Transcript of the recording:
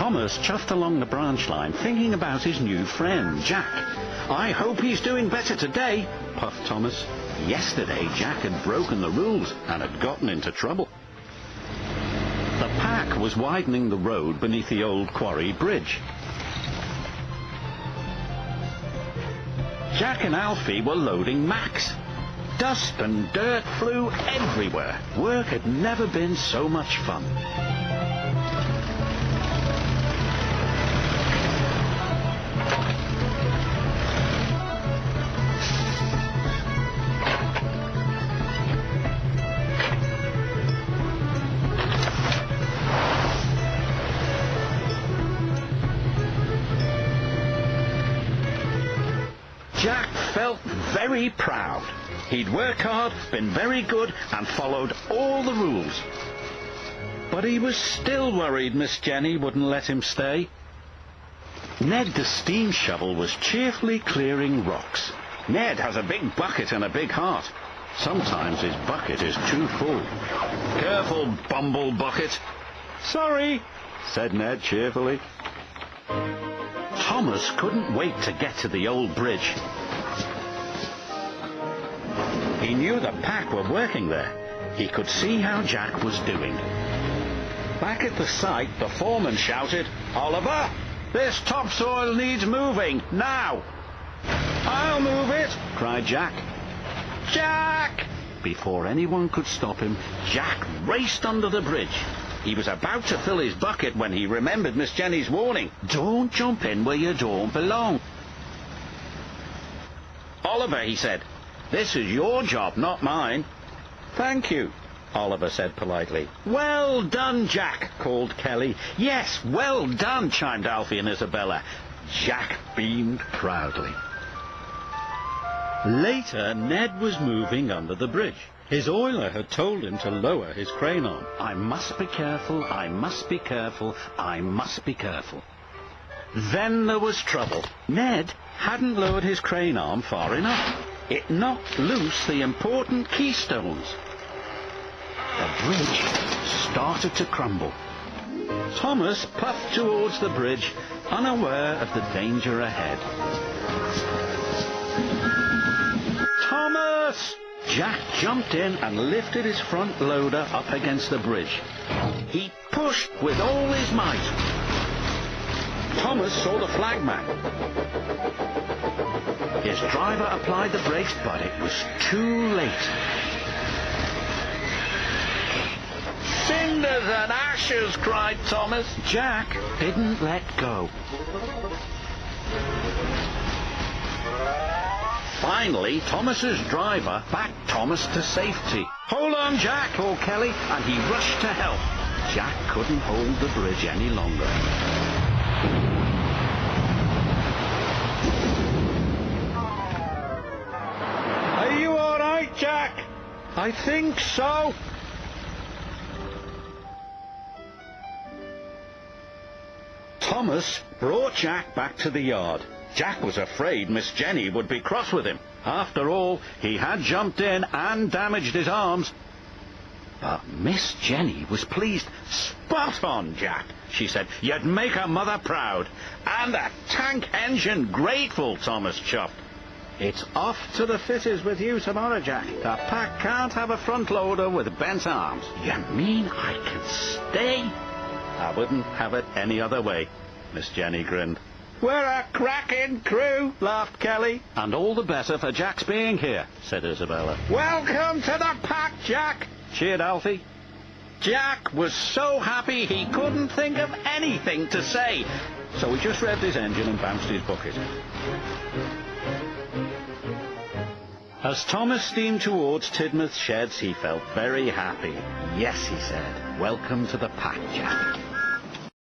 Thomas chuffed along the branch line, thinking about his new friend, Jack. "I hope he's doing better today," puffed Thomas. Yesterday, Jack had broken the rules and had gotten into trouble. The pack was widening the road beneath the old quarry bridge. Jack and Alfie were loading Max. Dust and dirt flew everywhere. Work had never been so much fun. Jack felt very proud. He'd worked hard, been very good, and followed all the rules. But he was still worried Miss Jenny wouldn't let him stay. Ned the steam shovel was cheerfully clearing rocks. Ned has a big bucket and a big heart. Sometimes his bucket is too full. "Careful, Bumble Bucket." "Sorry," said Ned cheerfully. Thomas couldn't wait to get to the old bridge. He knew the pack were working there. He could see how Jack was doing. Back at the site, the foreman shouted, "Oliver, this topsoil needs moving, now!" "I'll move it," cried Jack. "Jack!" Before anyone could stop him, Jack raced under the bridge. He was about to fill his bucket when he remembered Miss Jenny's warning. "Don't jump in where you don't belong." "Oliver," he said, "this is your job, not mine." "Thank you," Oliver said politely. "Well done, Jack," called Kelly. "Yes, well done," chimed Alfie and Isabella. Jack beamed proudly. Later, Ned was moving under the bridge. His oiler had told him to lower his crane arm. "I must be careful, I must be careful, I must be careful." Then there was trouble. Ned hadn't lowered his crane arm far enough. It knocked loose the important keystones. The bridge started to crumble. Thomas puffed towards the bridge, unaware of the danger ahead. "Thomas!" Jack jumped in and lifted his front loader up against the bridge. He pushed with all his might. Thomas saw the flagman. His driver applied the brakes, but it was too late. "Cinders and ashes!" cried Thomas. Jack didn't let go. Finally, Thomas's driver backed Thomas to safety. "Hold on, Jack!" called Kelly, and he rushed to help. Jack couldn't hold the bridge any longer. "Are you all right, Jack?" "I think so." Thomas brought Jack back to the yard. Jack was afraid Miss Jenny would be cross with him. After all, he had jumped in and damaged his arms. But Miss Jenny was pleased. "Spot on, Jack," she said. "You'd make a mother proud. And the tank engine grateful," Thomas chuffed. "It's off to the fitters with you tomorrow, Jack. The pack can't have a front loader with bent arms." "You mean I can stay?" "I wouldn't have it any other way," Miss Jenny grinned. "We're a cracking crew," laughed Kelly. "And all the better for Jack's being here," said Isabella. "Welcome to the pack, Jack," cheered Alfie. Jack was so happy he couldn't think of anything to say, so he just revved his engine and bounced his bucket. As Thomas steamed towards Tidmouth Sheds, he felt very happy. "Yes," he said, "welcome to the pack, Jack."